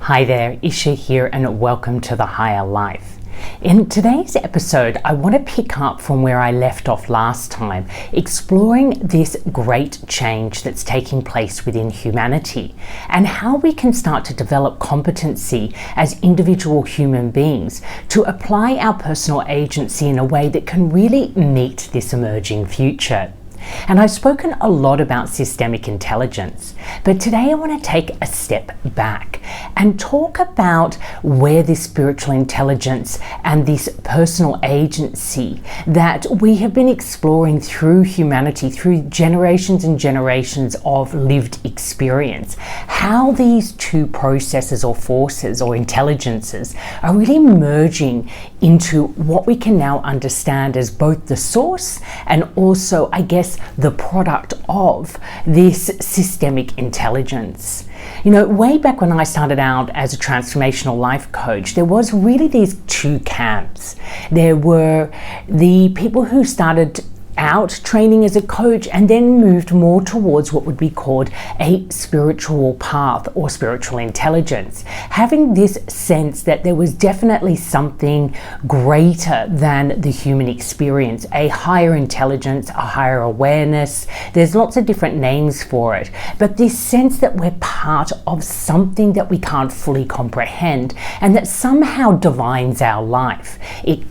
Hi there, Isha here, and welcome to The Higher Life. In today's episode, I want to pick up from where I left off last time, exploring this great change that's taking place within humanity and how we can start to develop competency as individual human beings to apply our personal agency in a way that can really meet this emerging future. And I've spoken a lot about systemic intelligence, but today I want to take a step back and talk about where this spiritual intelligence and this personal agency that we have been exploring through humanity, through generations and generations of lived experience, how these two processes or forces or intelligences are really merging into what we can now understand as both the source and also, I guess, the product of this systemic intelligence. You know, way back when I started out as a transformational life coach, there was really these two camps. There were the people who started out training as a coach and then moved more towards what would be called a spiritual path or spiritual intelligence, having this sense that there was definitely something greater than the human experience, a higher intelligence, a higher awareness. There's lots of different names for it, but this sense that we're part of something that we can't fully comprehend and that somehow divines our life. It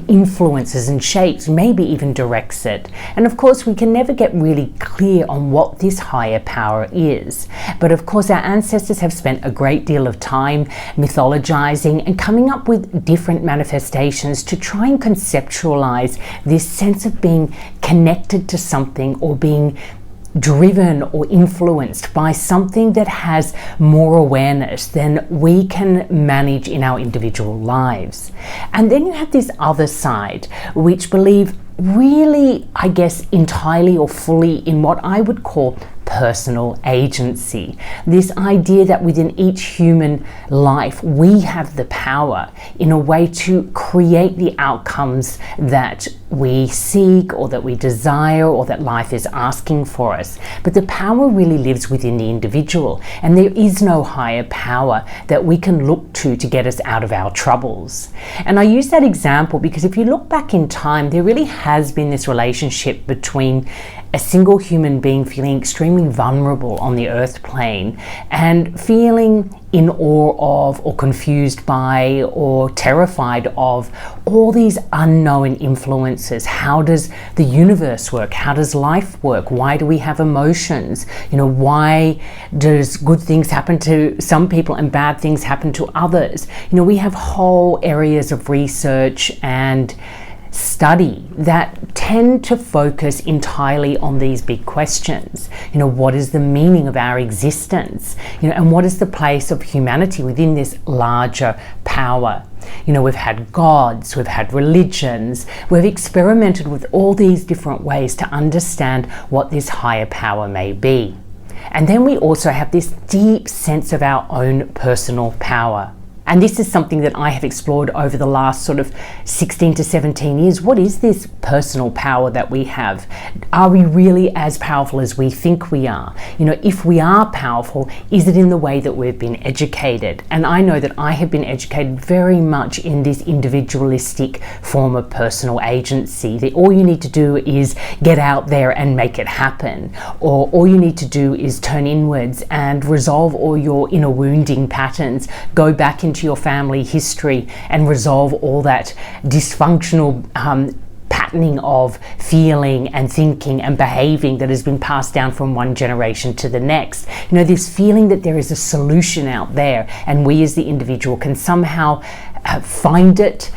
influences and shapes, maybe even directs it. And of course, we can never get really clear on what this higher power is. But of course, our ancestors have spent a great deal of time mythologizing and coming up with different manifestations to try and conceptualize this sense of being connected to something or being driven or influenced by something that has more awareness than we can manage in our individual lives. And then you have this other side, which believe really, I guess, entirely or fully in what I would call personal agency. This idea that within each human life, we have the power in a way to create the outcomes that we seek or that we desire or that life is asking for us. But the power really lives within the individual, and there is no higher power that we can look to get us out of our troubles. And I use that example because if you look back in time, there really has been this relationship between a single human being feeling extremely vulnerable on the earth plane and feeling in awe of or confused by or terrified of all these unknown influences. How does the universe work? How does life work? Why do we have emotions? You know, why does good things happen to some people and bad things happen to others? You know, we have whole areas of research and study that tend to focus entirely on these big questions. You know, what is the meaning of our existence? You know, and what is the place of humanity within this larger power? You know, we've had gods, we've had religions, we've experimented with all these different ways to understand what this higher power may be. And then we also have this deep sense of our own personal power. And this is something that I have explored over the last sort of 16 to 17 years. What is this personal power that we have? Are we really as powerful as we think we are? You know, if we are powerful, is it in the way that we've been educated? And I know that I have been educated very much in this individualistic form of personal agency. That all you need to do is get out there and make it happen. Or all you need to do is turn inwards and resolve all your inner wounding patterns, go back into your family history and resolve all that dysfunctional patterning of feeling and thinking and behaving that has been passed down from one generation to the next. You know, this feeling that there is a solution out there and we as the individual can somehow find it,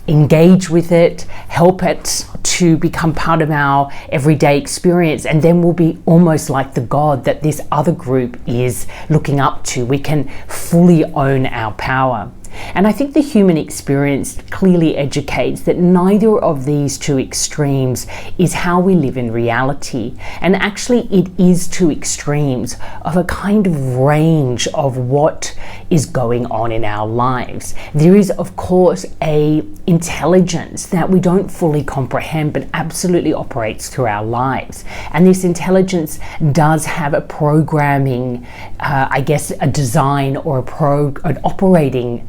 engage with it, help it to become part of our everyday experience, and then we'll be almost like the God that this other group is looking up to. We can fully own our power. And I think the human experience clearly educates that neither of these two extremes is how we live in reality. And actually it is two extremes of a kind of range of what is going on in our lives. There is, of course, a intelligence that we don't fully comprehend but absolutely operates through our lives. And this intelligence does have a programming, a design or an operating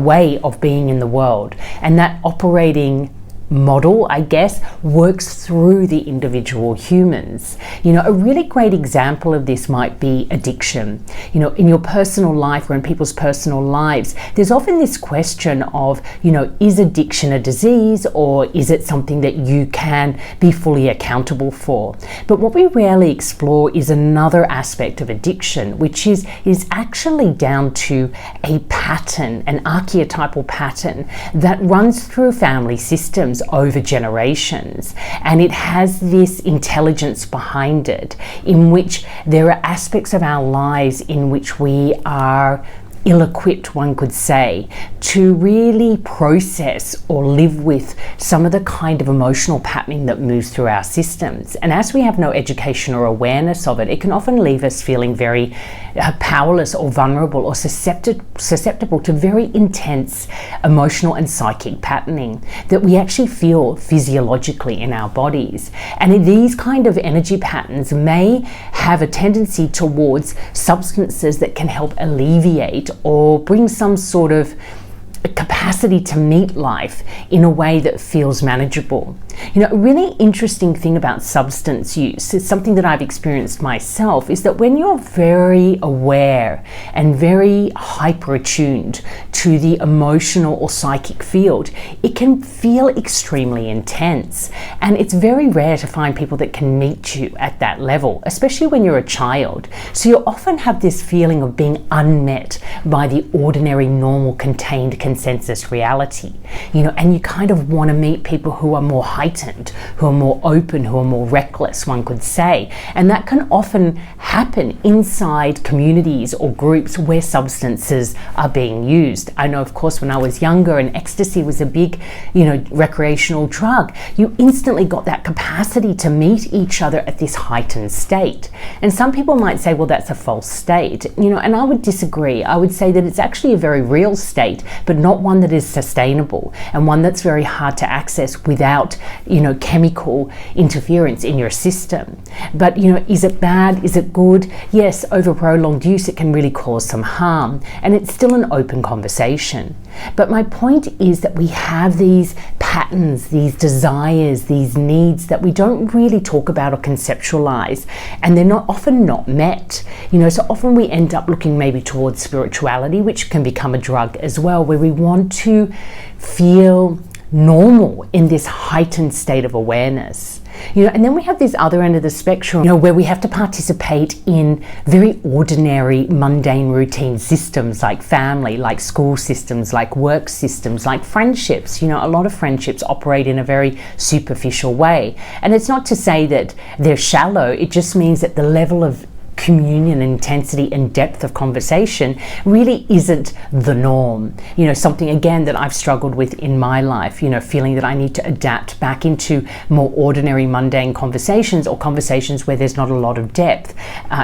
way of being in the world. And that operating model, works through the individual humans. A really great example of this might be addiction. In your personal life or in people's personal lives, there's often this question of, is addiction a disease, or is it something that you can be fully accountable for? But what we rarely explore is another aspect of addiction, which is actually down to a pattern, an archetypal pattern that runs through family systems over generations, and it has this intelligence behind it, in which there are aspects of our lives in which we are ill-equipped, one could say, to really process or live with some of the kind of emotional patterning that moves through our systems. And as we have no education or awareness of it, it can often leave us feeling very powerless or vulnerable or susceptible to very intense emotional and psychic patterning that we actually feel physiologically in our bodies. And these kind of energy patterns may have a tendency towards substances that can help alleviate or bring some sort of capacity to meet life in a way that feels manageable. A really interesting thing about substance use, is something that I've experienced myself, is that when you're very aware and very hyper attuned to the emotional or psychic field, it can feel extremely intense. And it's very rare to find people that can meet you at that level, especially when you're a child. So you often have this feeling of being unmet by the ordinary, normal, contained consensus reality, and you kind of want to meet people who are more heightened, who are more open, who are more reckless, one could say. And that can often happen inside communities or groups where substances are being used. I know, of course, when I was younger and ecstasy was a big, recreational drug, you instantly got that capacity to meet each other at this heightened state. And some people might say, well, that's a false state, and I would disagree. I would say that it's actually a very real state, but not one that is sustainable, and one that's very hard to access without, chemical interference in your system. But, is it bad? Is it good? Yes, over prolonged use, it can really cause some harm, and it's still an open conversation. But my point is that we have these patterns, these desires, these needs that we don't really talk about or conceptualize, and they're often not met. So often we end up looking maybe towards spirituality, which can become a drug as well, where we want to feel normal in this heightened state of awareness. And then we have this other end of the spectrum, where we have to participate in very ordinary, mundane, routine systems like family, like school systems, like work systems, like friendships. A lot of friendships operate in a very superficial way. And it's not to say that they're shallow, it just means that the level of communion, intensity and depth of conversation really isn't the norm. Something again that I've struggled with in my life, feeling that I need to adapt back into more ordinary, mundane conversations, or conversations where there's not a lot of depth,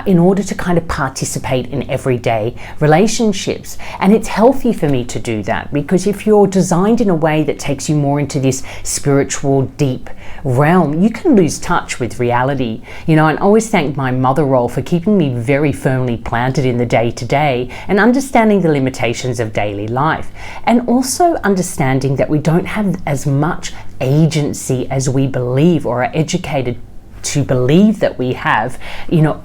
in order to kind of participate in everyday relationships. And it's healthy for me to do that, because if you're designed in a way that takes you more into this spiritual, deep realm, you can lose touch with reality. And I always thank my mother role for keeping me very firmly planted in the day-to-day and understanding the limitations of daily life, and also understanding that we don't have as much agency as we believe or are educated to believe that we have,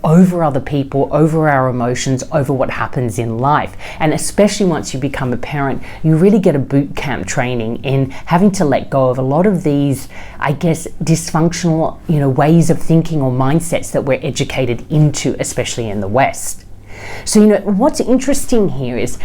over other people, over our emotions, over what happens in life. And especially once you become a parent, you really get a boot camp training in having to let go of a lot of these, dysfunctional, ways of thinking or mindsets that we're educated into, especially in the West. So, what's interesting here is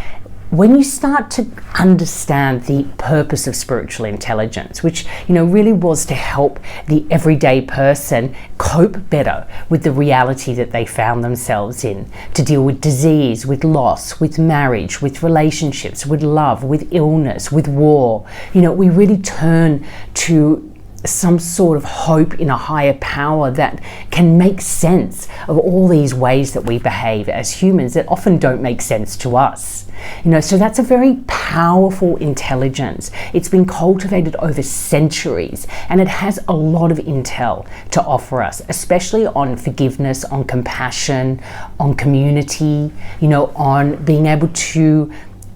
when you start to understand the purpose of spiritual intelligence, which really was to help the everyday person cope better with the reality that they found themselves in, to deal with disease, with loss, with marriage, with relationships, with love, with illness, with war. We really turn to some sort of hope in a higher power that can make sense of all these ways that we behave as humans that often don't make sense to us. So that's a very powerful intelligence. It's been cultivated over centuries, and it has a lot of intel to offer us, especially on forgiveness, on compassion, on community, on being able to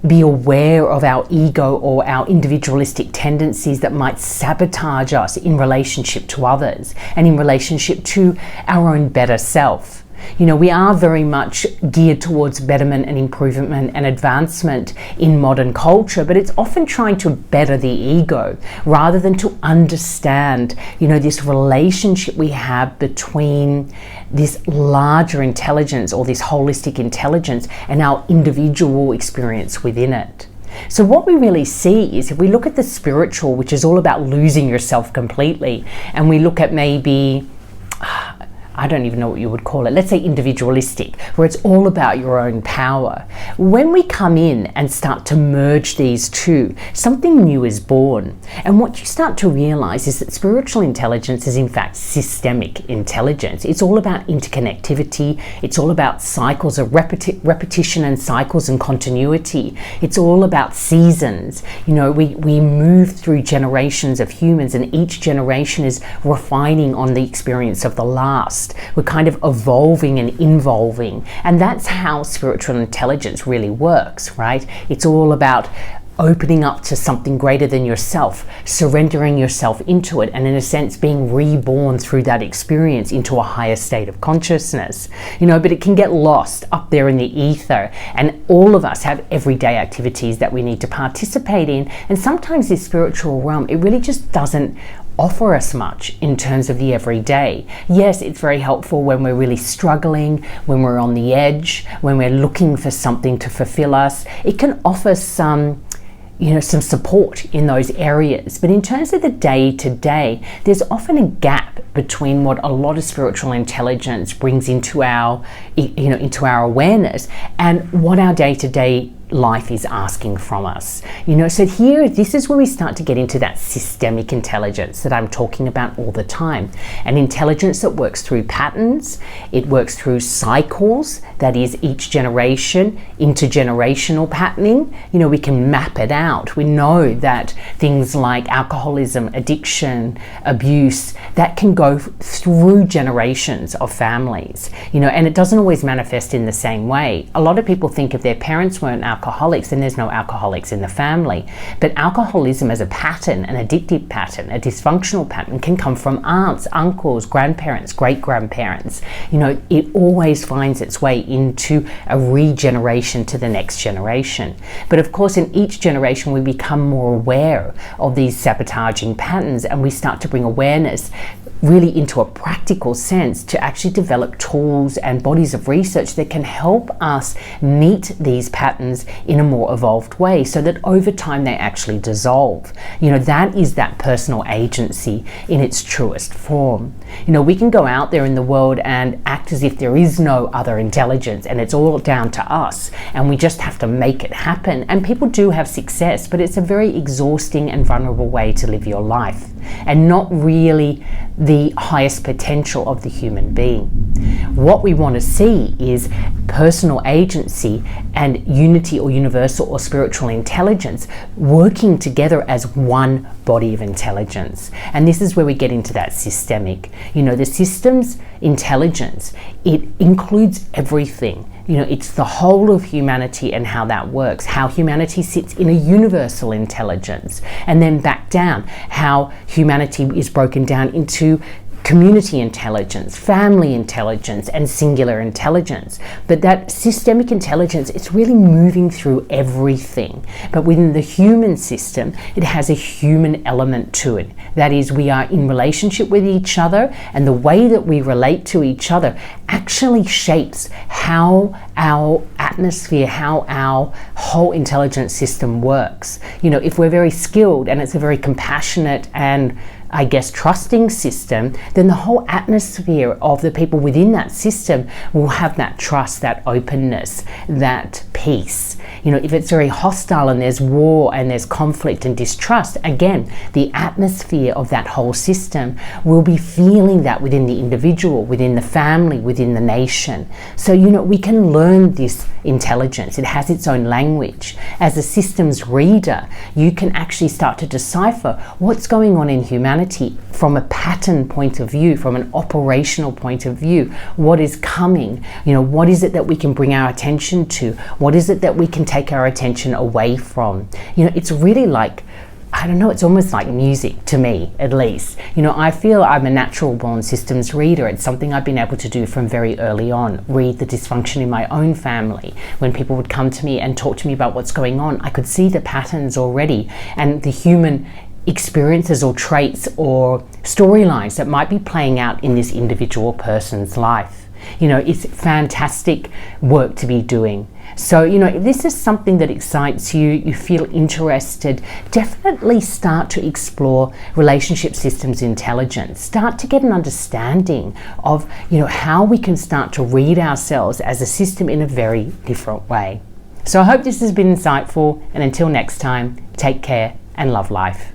be aware of our ego or our individualistic tendencies that might sabotage us in relationship to others and in relationship to our own better self. We are very much geared towards betterment and improvement and advancement in modern culture, but it's often trying to better the ego rather than to understand, this relationship we have between this larger intelligence or this holistic intelligence and our individual experience within it. So what we really see is if we look at the spiritual, which is all about losing yourself completely, and we look at maybe I don't even know what you would call it, let's say individualistic, where it's all about your own power. When we come in and start to merge these two, something new is born. And what you start to realize is that spiritual intelligence is in fact systemic intelligence. It's all about interconnectivity. It's all about cycles of repetition and cycles and continuity. It's all about seasons. We move through generations of humans, and each generation is refining on the experience of the last. We're kind of evolving and involving, and that's how spiritual intelligence really works, right? It's all about opening up to something greater than yourself, surrendering yourself into it, and in a sense being reborn through that experience into a higher state of consciousness. But it can get lost up there in the ether, and all of us have everyday activities that we need to participate in, and sometimes this spiritual realm, it really just doesn't offer us much in terms of the everyday. Yes, it's very helpful when we're really struggling, when we're on the edge, when we're looking for something to fulfill us. It can offer some support in those areas. But in terms of the day-to-day, there's often a gap between what a lot of spiritual intelligence brings into our awareness and what our day-to-day life is asking from us. So here, this is where we start to get into that systemic intelligence that I'm talking about all the time. An intelligence that works through patterns, it works through cycles, that is each generation, intergenerational patterning. We can map it out. We know that things like alcoholism, addiction, abuse, that can go through generations of families, and it doesn't always manifest in the same way. A lot of people think if their parents weren't alcoholics, then there's no alcoholics in the family. But alcoholism as a pattern, an addictive pattern, a dysfunctional pattern, can come from aunts, uncles, grandparents, great-grandparents. It always finds its way into a regeneration to the next generation. But of course, in each generation, we become more aware of these sabotaging patterns, and we start to bring awareness really into a practical sense to actually develop tools and bodies of research that can help us meet these patterns in a more evolved way so that over time they actually dissolve. That is that personal agency in its truest form. We can go out there in the world and act as if there is no other intelligence and it's all down to us and we just have to make it happen. And people do have success, but it's a very exhausting and vulnerable way to live your life and not really the highest potential of the human being. What we want to see is personal agency and unity or universal or spiritual intelligence working together as one body of intelligence. And this is where we get into that systemic. The system's intelligence, it includes everything. It's the whole of humanity and how that works, how humanity sits in a universal intelligence, and then back down, how humanity is broken down into community intelligence, family intelligence, and singular intelligence. But that systemic intelligence, it's really moving through everything. But within the human system, it has a human element to it. That is, we are in relationship with each other, and the way that we relate to each other actually shapes how our atmosphere, how our whole intelligence system works. If we're very skilled and it's a very compassionate and I guess, trusting system, then the whole atmosphere of the people within that system will have that trust, that openness, that peace. You know, if it's very hostile and there's war and there's conflict and distrust, again, the atmosphere of that whole system will be feeling that within the individual, within the family, within the nation. So, you know, we can learn this intelligence. It has its own language. As a systems reader, you can actually start to decipher what's going on in humanity from a pattern point of view, from an operational point of view. What is coming? You know, what is it that we can bring our attention to? What is it that we can take our attention away from? You know, it's really like, I don't know, it's almost like music to me, at least. You know, I feel I'm a natural born systems reader. It's something I've been able to do from very early on. Read the dysfunction in my own family. When people would come to me and talk to me about what's going on, I could see the patterns already and the human experiences or traits or storylines that might be playing out in this individual person's life. You know, it's fantastic work to be doing. So, you know, if this is something that excites you, you feel interested, definitely start to explore relationship systems intelligence. Start to get an understanding of, you know, how we can start to read ourselves as a system in a very different way. So I hope this has been insightful, and until next time, take care and love life.